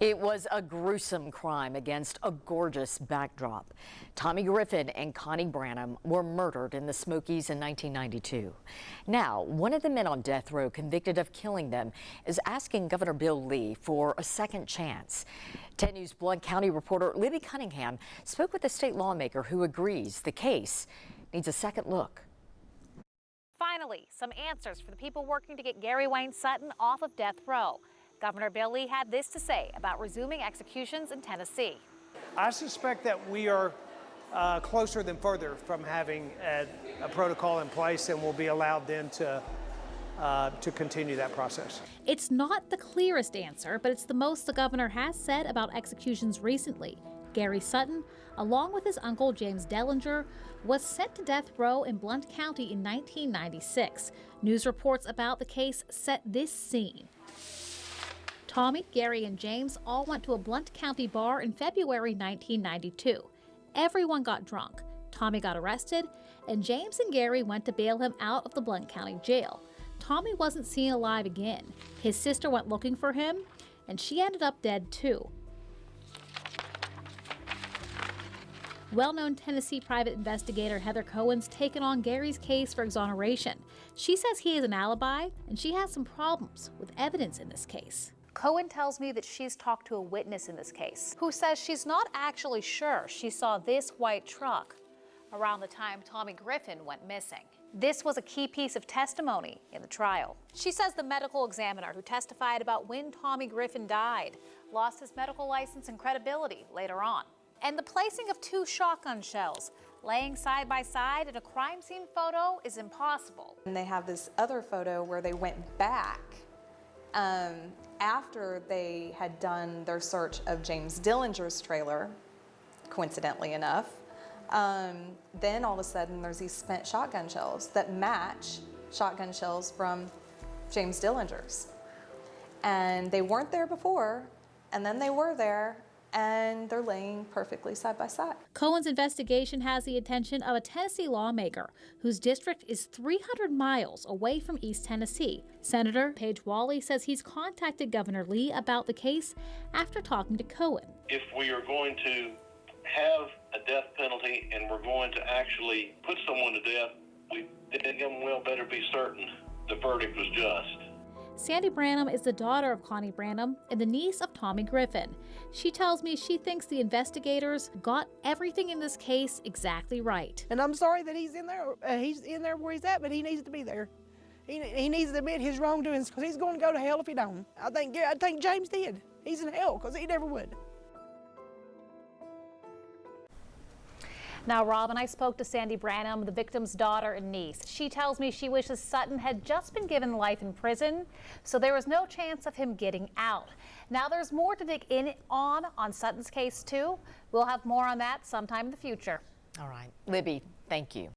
It was a gruesome crime against a gorgeous backdrop. Tommy Griffin and Connie Branam were murdered in the Smokies in 1992. Now, one of the men on death row convicted of killing them is asking Governor Bill Lee for a second chance. 10 News Blount County reporter Libby Cunningham spoke with a state lawmaker who agrees the case needs a second look. Finally, some answers for the people working to get Wayne Sutton off of death row. Governor Bill Lee had this to say about resuming executions in Tennessee. I suspect that we are closer than further from having a protocol in place, and we'll be allowed then to continue that process. It's not the clearest answer, but it's the most the governor has said about executions recently. Gary Sutton, along with his uncle James Dellinger, was sent to death row in Blount County in 1996. News reports about the case set this scene. Tommy, Gary, and James all went to a Blount County bar in February 1992. Everyone got drunk. Tommy got arrested, and James and Gary went to bail him out of the Blount County jail. Tommy wasn't seen alive again. His sister went looking for him, and she ended up dead too. Well-known Tennessee private investigator Heather Cohen's taken on Gary's case for exoneration. She says he has an alibi, and she has some problems with evidence in this case. Cohen tells me that she's talked to a witness in this case who says she's not actually sure she saw this white truck around the time Tommy Griffin went missing. This was a key piece of testimony in the trial. She says the medical examiner who testified about when Tommy Griffin died lost his medical license and credibility later on. And the placing of two shotgun shells laying side by side in a crime scene photo is impossible. And they have this other photo where they went back after they had done their search of James Dillinger's trailer, coincidentally enough. Then all of a sudden there's these spent shotgun shells that match shotgun shells from James Dillinger's. And they weren't there before, and then they were there, and they're laying perfectly side by side. Cohen's investigation has the attention of a Tennessee lawmaker whose district is 300 miles away from East Tennessee. Senator Paige Wally says he's contacted Governor Lee about the case after talking to Cohen. If we are going to have a death penalty and we're going to actually put someone to death, we damn well better be certain the verdict was just. Sandy Branam is the daughter of Connie Branam and the niece of Tommy Griffin. She tells me she thinks the investigators got everything in this case exactly right. And I'm sorry that he's in there where he's at, but he needs to be there. He needs to admit his wrongdoings, because he's going to go to hell if he don't. I think James did. He's in hell because he never would. Now, Robin, I spoke to Sandy Branam, the victim's daughter and niece. She tells me she wishes Sutton had just been given life in prison, so there was no chance of him getting out. Now, there's more to dig in on Sutton's case, too. We'll have more on that sometime in the future. All right. Libby, thank you.